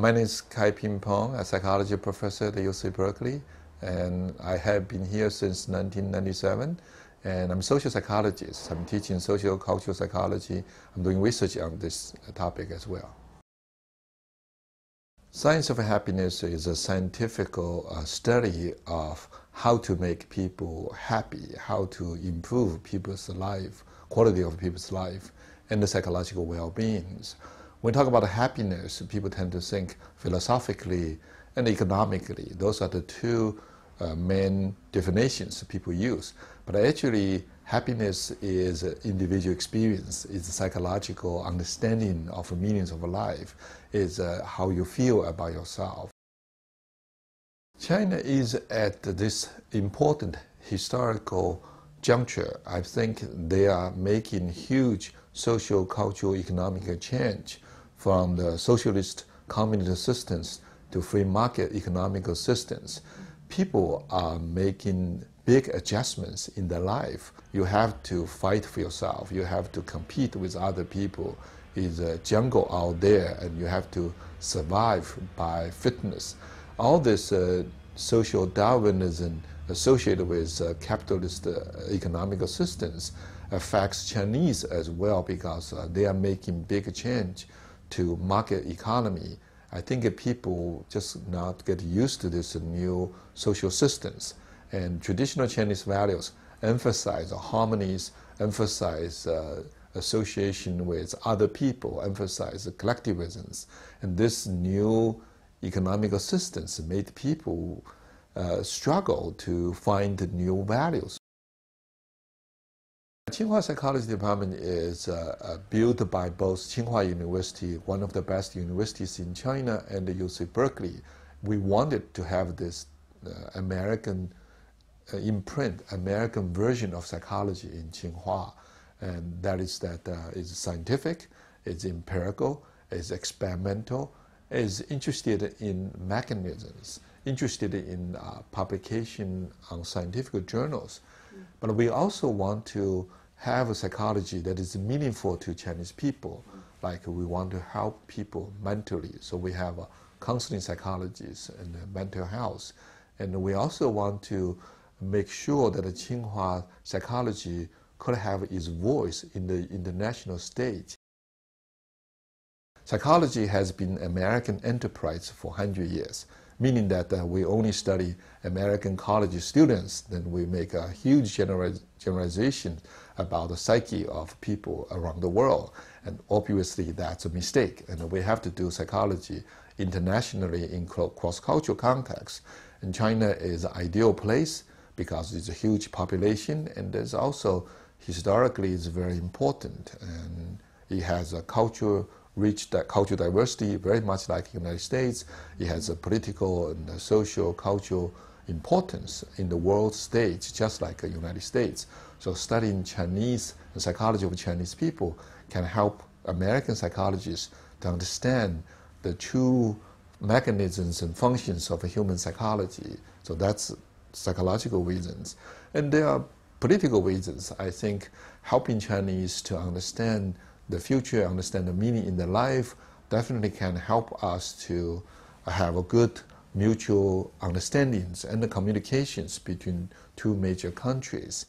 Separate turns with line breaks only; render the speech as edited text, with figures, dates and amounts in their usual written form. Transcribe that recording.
My name is Kai Ping Pong, a psychology professor at the UC Berkeley, and I have been here since 1997. And I'm a social psychologist. I'm teaching social cultural psychology. I'm doing research on this topic as well. Science of happiness is a scientific study of how to make people happy, how to improve people's life, quality of people's life, and the psychological well-being. When we talk about happiness, people tend to think philosophically and economically. Those are the two main definitions people use. But actually, happiness is an individual experience, it's a psychological understanding of the meanings of life, is how you feel about yourself. China is at this important historical juncture. I think they are making huge social, cultural, economic change from the socialist communist systems to free market economic systems. People are making big adjustments in their life. You have to fight for yourself. You have to compete with other people. It's a jungle out there, and you have to survive by fitness. All this social Darwinism associated with capitalist economic systems affects Chinese as well, because they are making big change to market economy. I think people just not get used to this new social systems. And traditional Chinese values emphasize harmonies, emphasize association with other people, emphasize collectivisms. And this new economic systems made people struggle to find new values. Tsinghua Psychology Department is built by both Tsinghua University, one of the best universities in China, and the UC Berkeley. We wanted to have this American imprint, American version of psychology in Tsinghua, and that is it's scientific, it's empirical, it's experimental, it's interested in mechanisms, interested in publication on scientific journals. But we also want to have a psychology that is meaningful to Chinese people. Like we want to help people mentally. So we have counseling psychologists and mental health. And we also want to make sure that the Tsinghua psychology could have its voice in the international stage. Psychology has been American enterprise for 100 years. Meaning that we only study American college students, then we make a huge generalization about the psyche of people around the world. And obviously that's a mistake. And we have to do psychology internationally in cross-cultural context. And China is an ideal place because it's a huge population, and there's also, historically, it's very important. And it has a culture reach that cultural diversity, very much like the United States. It has a political and social, cultural importance in the world stage, just like the United States. So studying Chinese, the psychology of Chinese people can help American psychologists to understand the true mechanisms and functions of human psychology. So that's psychological reasons. And there are political reasons. I think helping Chinese to understand the future, understand the meaning in their life, definitely can help us to have a good mutual understandings and the communications between two major countries.